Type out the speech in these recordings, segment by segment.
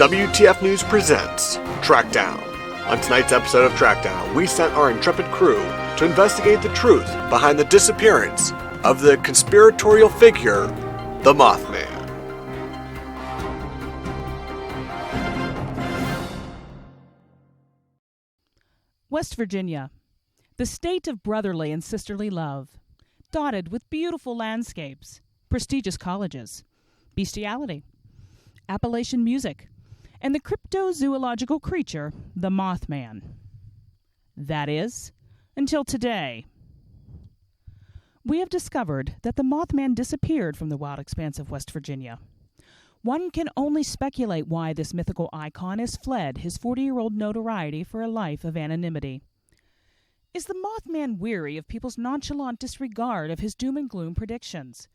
WTF News presents Trackdown. On tonight's episode of Trackdown, we sent our intrepid crew to investigate the truth behind the disappearance of the conspiratorial figure, the Mothman. West Virginia, the state of brotherly and sisterly love, dotted with beautiful landscapes, prestigious colleges, bestiality, Appalachian music, and the cryptozoological creature, the Mothman. That is, until today. We have discovered that the Mothman disappeared from the wild expanse of West Virginia. One can only speculate why this mythical icon has fled his 40-year-old notoriety for a life of anonymity. Is the Mothman weary of people's nonchalant disregard of his doom and gloom predictions?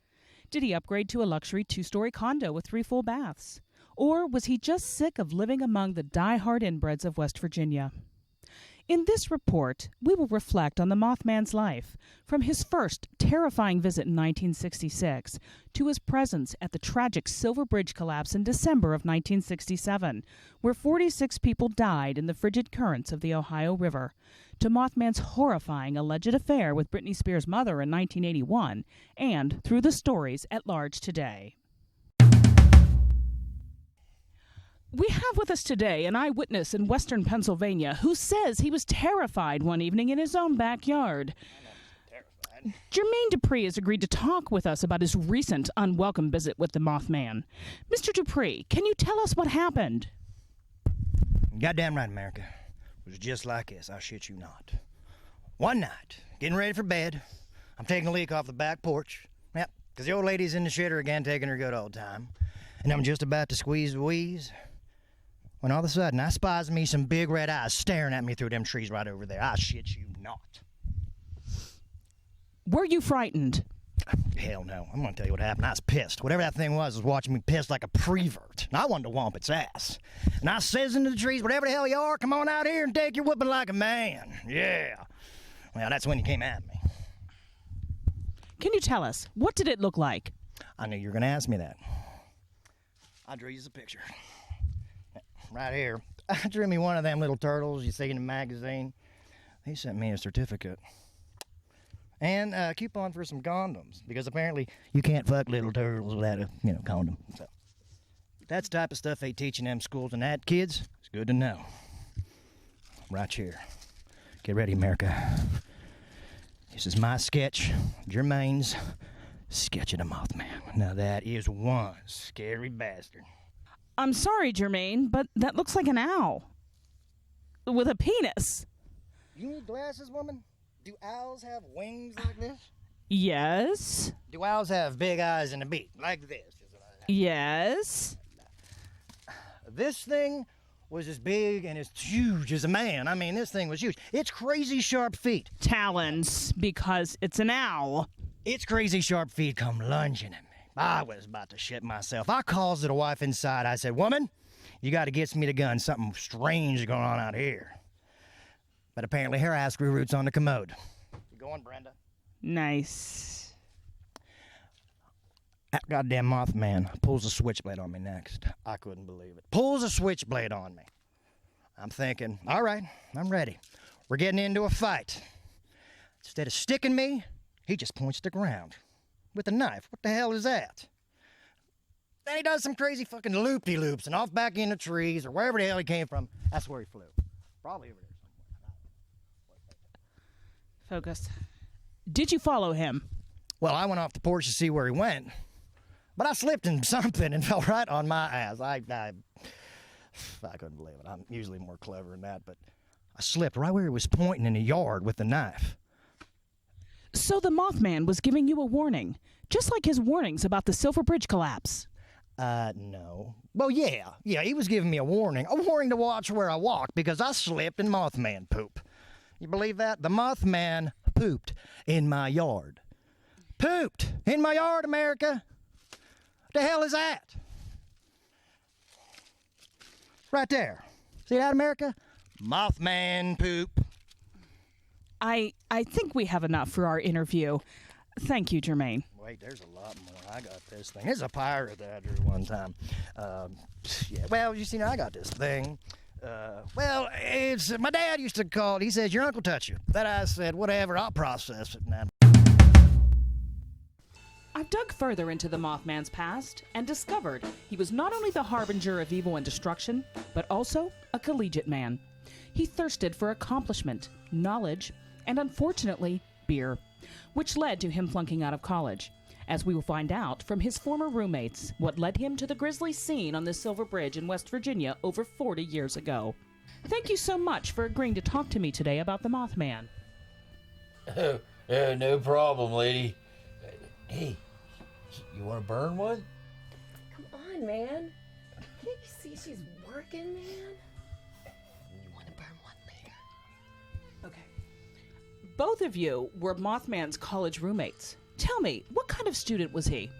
Did he upgrade to a luxury 2-story condo with 3 full baths? Or was he just sick of living among the die-hard inbreds of West Virginia? In this report, we will reflect on the Mothman's life, from his first terrifying visit in 1966 to his presence at the tragic Silver Bridge collapse in December of 1967, where 46 people died in the frigid currents of the Ohio River, to Mothman's horrifying alleged affair with Britney Spears' mother in 1981, and through the stories at large today. We have with us today an eyewitness in western Pennsylvania who says he was terrified one evening in his own backyard. Jermaine Dupree has agreed to talk with us about his recent unwelcome visit with the Mothman. Mr. Dupree, can you tell us what happened? Goddamn right, America. It was just like this, I shit you not. One night, getting ready for bed, I'm taking a leak off the back porch. Yep, because the old lady's in the shitter again, taking her good old time. And I'm just about to squeeze the wheeze, when all of a sudden I spies me some big red eyes staring at me through them trees right over there. I shit you not. Were you frightened? Hell no. I'm going to tell you what happened. I was pissed. Whatever that thing was watching me pissed like a prevert. And I wanted to whomp its ass. And I says into the trees, whatever the hell you are, come on out here and take your whooping like a man. Yeah. Well, that's when you came at me. Can you tell us, what did it look like? I knew you were going to ask me that. I drew you a picture. Right here. I drew me one of them little turtles you see in the magazine. He sent me a certificate. And a coupon for some condoms. Because apparently you can't fuck little turtles without a, condom. So that's the type of stuff they teach in them schools and that, kids. It's good to know. Right here. Get ready, America. This is my sketch. Jermaine's sketch of the Mothman. Now that is one scary bastard. I'm sorry, Jermaine, but that looks like an owl. With a penis. You need glasses, woman? Do owls have wings like this? Yes. Do owls have big eyes and a beak like this? Yes. This thing was as big and as huge as a man. I mean, this thing was huge. It's crazy sharp feet. Talons, because it's an owl. Its crazy sharp feet come lunging at me. I was about to shit myself. I calls to the wife inside. I said, woman, you got to get me the gun. Something strange going on out here. But apparently her ass grew roots on the commode. You going, Brenda? Nice. That goddamn Mothman pulls a switchblade on me next. I couldn't believe it. Pulls a switchblade on me. I'm thinking, all right, I'm ready. We're getting into a fight. Instead of sticking me, he just points to the ground. With a knife. What the hell is that? Then he does some crazy fucking loop-de-loops and off back in the trees or wherever the hell he came from. That's where he flew. Probably over there somewhere. Focus. Did you follow him? Well, I went off the porch to see where he went. But I slipped in something and fell right on my ass. I couldn't believe it. I'm usually more clever than that, but I slipped right where he was pointing in the yard with the knife. So the Mothman was giving you a warning, just like his warnings about the Silver Bridge collapse. No. Well, yeah, he was giving me a warning to watch where I walk because I slipped in Mothman poop. You believe that? The Mothman pooped in my yard. Pooped in my yard, America. What the hell is that? Right there. See that, America? Mothman poop. I think we have enough for our interview. Thank you, Jermaine. Well, wait, there's a lot more. I got this thing. It's a pirate that I drew one time. Yeah, well, you see, now I got this thing. Well, it's my dad used to call it. He says, your uncle touched you. That I said, whatever, I'll process it now. I've dug further into the Mothman's past and discovered he was not only the harbinger of evil and destruction, but also a collegiate man. He thirsted for accomplishment, knowledge, and unfortunately, beer, which led to him flunking out of college. As we will find out from his former roommates, what led him to the grisly scene on the Silver Bridge in West Virginia over 40 years ago. Thank you so much for agreeing to talk to me today about the Mothman. No problem, lady. Hey, you want to burn one? Come on, man. Can't you see she's working, man? You want to burn one later? Okay. Both of you were Mothman's college roommates. Tell me, what kind of student was he?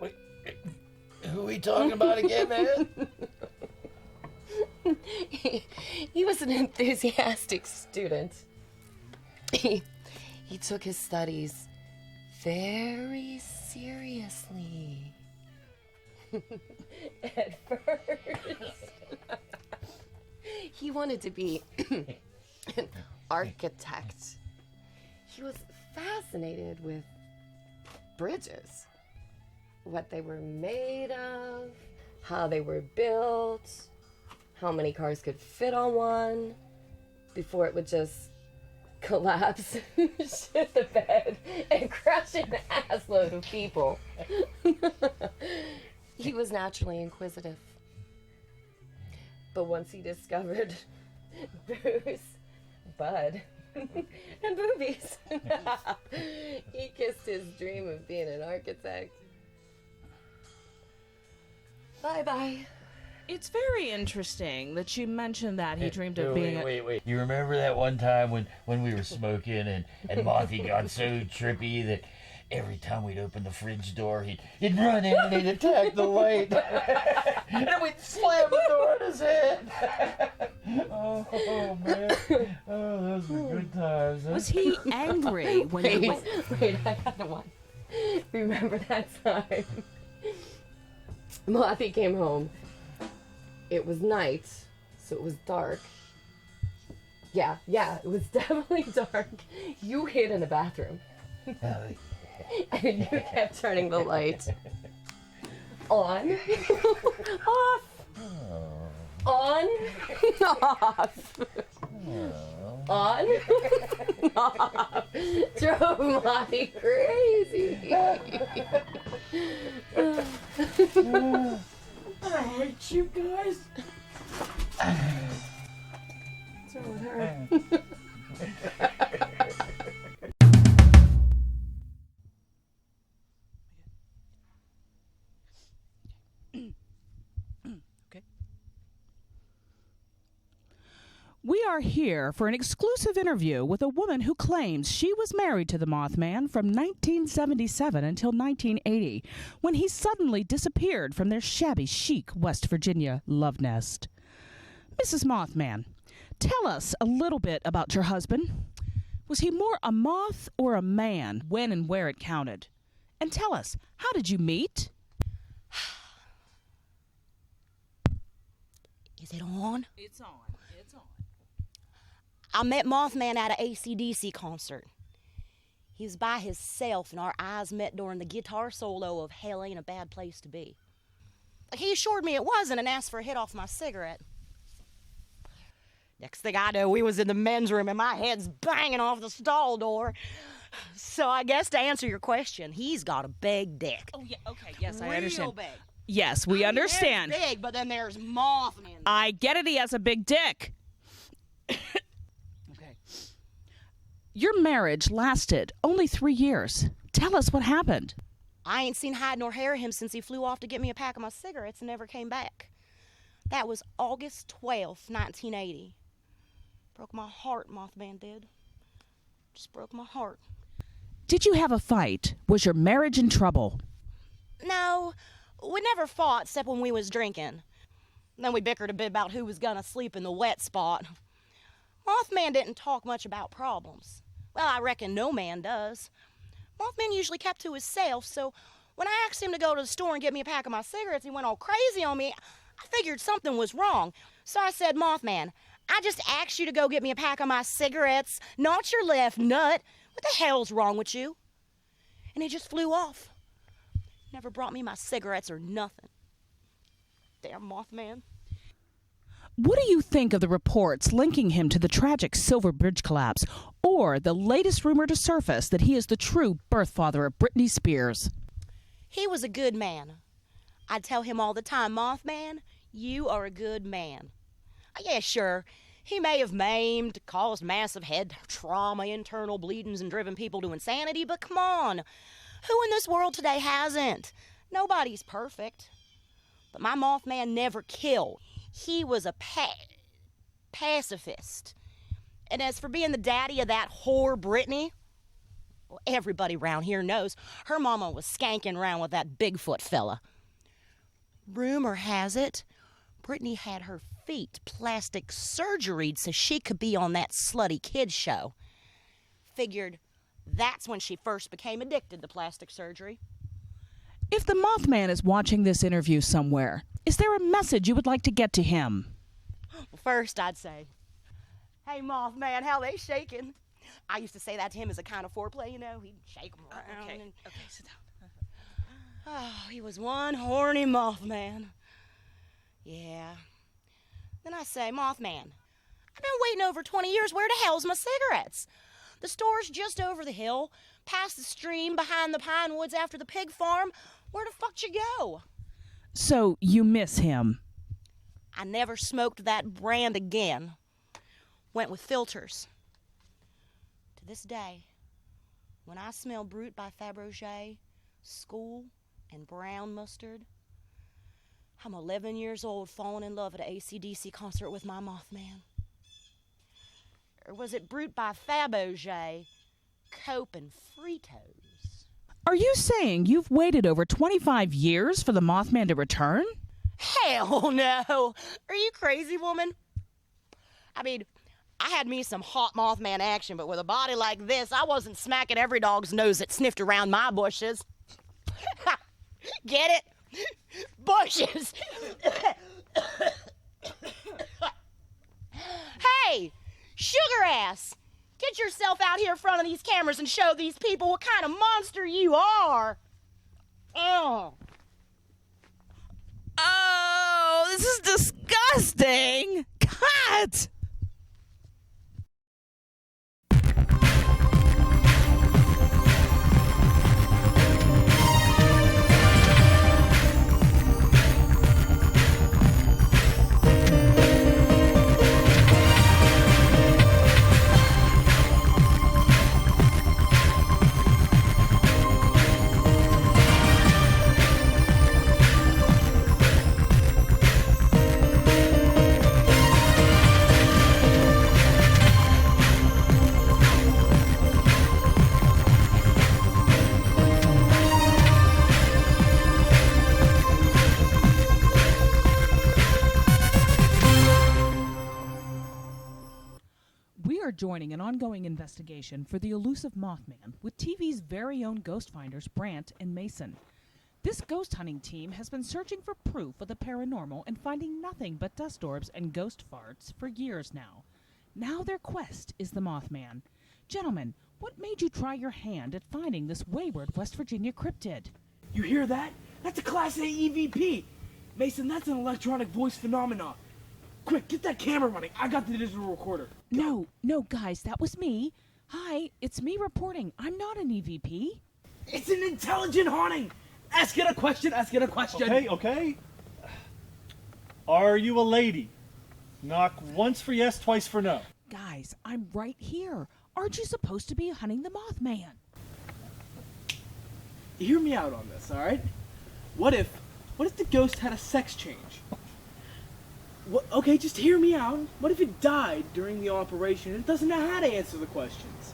Wait, who are we talking about again, man? He was an enthusiastic student. He took his studies very seriously. At first, he wanted to be an architect. He was fascinated with bridges, what they were made of, how they were built, how many cars could fit on one before it would just collapse, shit the bed, and crush an assload of people. He was naturally inquisitive. But once he discovered booze, bud, and boobies, he kissed his dream of being an architect. Bye-bye. It's very interesting that you mentioned that he dreamed of being Wait. You remember that one time when we were smoking and Mothy got so trippy that every time we'd open the fridge door, he'd run in and he'd attack the light. And then we'd slam the door on his head. Oh, man. Oh, those were good times. Huh? Was he angry when he was... Wait, I got one. Remember that time? Mothy came home. It was night, so it was dark. Yeah, it was definitely dark. You hid in the bathroom. And you kept turning the light on, off, on, off, on, off. Drove Mothy crazy. I hate you guys. What's wrong with her? Okay. We are here for an exclusive interview with a woman who claims she was married to the Mothman from 1977 until 1980, when he suddenly disappeared from their shabby chic West Virginia love nest. Mrs. Mothman, tell us a little bit about your husband. Was he more a moth or a man, when and where it counted? And tell us, how did you meet? Is it on? It's on. It's on. I met Mothman at an AC/DC concert. He was by himself, and our eyes met during the guitar solo of Hell Ain't a Bad Place to Be. He assured me it wasn't and asked for a hit off my cigarette. Next thing I know, we was in the men's room, and my head's banging off the stall door. So I guess to answer your question, he's got a big dick. Oh, yeah, okay, yes, I Real understand. big. Yes, we understand. There's big, but then there's Mothman. I get it, he has a big dick. Okay. Your marriage lasted only 3 years. Tell us what happened. I ain't seen hide nor hair of him since he flew off to get me a pack of my cigarettes and never came back. That was August 12th, 1980. Broke my heart, Mothman did. Just broke my heart. Did you have a fight? Was your marriage in trouble? No, we never fought except when we was drinking. Then we bickered a bit about who was gonna sleep in the wet spot. Mothman didn't talk much about problems. Well, I reckon no man does. Mothman usually kept to himself, so when I asked him to go to the store and get me a pack of my cigarettes, he went all crazy on me. I figured something was wrong. So I said, Mothman, I just asked you to go get me a pack of my cigarettes, not your left nut. What the hell's wrong with you? And he just flew off. Never brought me my cigarettes or nothing. Damn Mothman. What do you think of the reports linking him to the tragic Silver Bridge collapse, or the latest rumor to surface that he is the true birth father of Britney Spears? He was a good man. I tell him all the time, Mothman, you are a good man. Yeah, sure, he may have maimed, caused massive head trauma, internal bleedings, and driven people to insanity, but come on, who in this world today hasn't? Nobody's perfect. But my Mothman never killed. He was a pacifist. And as for being the daddy of that whore Britney, well, everybody around here knows her mama was skanking around with that Bigfoot fella. Rumor has it, Britney had her feet plastic surgeried so she could be on that slutty kids show. Figured that's when she first became addicted to plastic surgery. If the Mothman is watching this interview somewhere, is there a message you would like to get to him? Well, first I'd say, hey Mothman, how they shaking? I used to say that to him as a kind of foreplay, you know. He'd shake them around. Okay, and... sit down. Oh, he was one horny Mothman. Yeah. Then I say, Mothman, I've been waiting over 20 years. Where the hell's my cigarettes? The store's just over the hill, past the stream, behind the pine woods after the pig farm. Where the fuck'd you go? So you miss him? I never smoked that brand again. Went with filters. To this day, when I smell Brut by Fabergé, School, and brown mustard, I'm 11 years old falling in love at an AC/DC concert with my Mothman. Or was it Brut by Fabergé, Cope, and Fritos? Are you saying you've waited over 25 years for the Mothman to return? Hell no! Are you crazy, woman? I mean, I had me some hot Mothman action, but with a body like this, I wasn't smacking every dog's nose that sniffed around my bushes. Get it? Bushes! Hey, sugar ass! Get yourself out here in front of these cameras and show these people what kind of monster you are! Oh. Oh, this is disgusting! Cut! Joining an ongoing investigation for the elusive Mothman with TV's very own ghost finders Brandt and Mason. This ghost hunting team has been searching for proof of the paranormal and finding nothing but dust orbs and ghost farts for years now. Now their quest is the Mothman. Gentlemen, what made you try your hand at finding this wayward West Virginia cryptid? You hear that? That's a Class A EVP. Mason, that's an electronic voice phenomena. Quick, get that camera running. I got the digital recorder. No, guys, that was me. Hi, it's me reporting. I'm not an EVP. It's an intelligent haunting. Ask it a question. Okay. Are you a lady? Knock once for yes, twice for no. Guys, I'm right here. Aren't you supposed to be hunting the Mothman? Hear me out on this, all right? What if the ghost had a sex change? Okay, just hear me out. What if it died during the operation and it doesn't know how to answer the questions?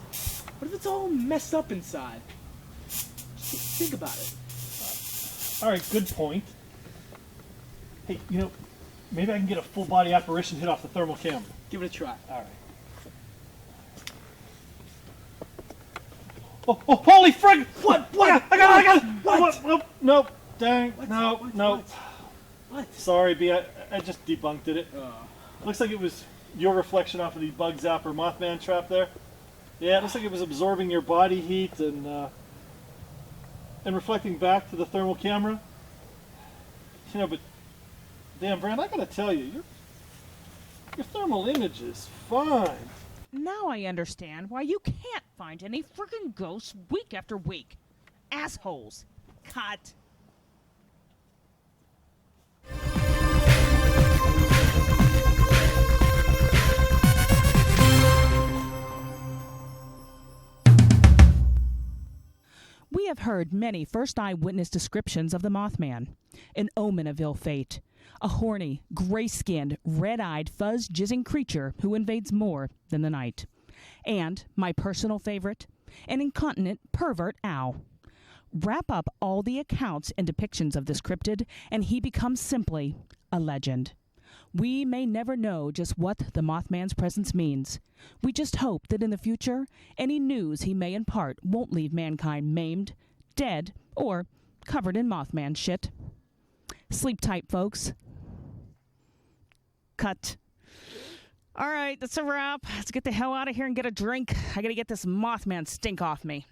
What if it's all messed up inside? Just think about it. All right, good point. Hey, maybe I can get a full body apparition hit off the thermal camera. Give it a try. All Oh, holy frig! What? I got it! What? Nope. Dang. No. What? Sorry, B. I just debunked it. Looks like it was your reflection off of the bug zapper Mothman trap there. Yeah, it looks like it was absorbing your body heat and reflecting back to the thermal camera. You know, but damn, Brand, I gotta tell you, your thermal image is fine. Now I understand why you can't find any freaking ghosts week after week. Assholes. Cut. We have heard many first eyewitness descriptions of the Mothman, an omen of ill fate, a horny, gray-skinned, red-eyed, fuzz-jizzing creature who invades more than the night, and, my personal favorite, an incontinent pervert owl. Wrap up all the accounts and depictions of this cryptid, and he becomes simply a legend. We may never know just what the Mothman's presence means. We just hope that in the future, any news he may impart won't leave mankind maimed, dead, or covered in Mothman shit. Sleep tight, folks. Cut. All right, that's a wrap. Let's get the hell out of here and get a drink. I gotta get this Mothman stink off me.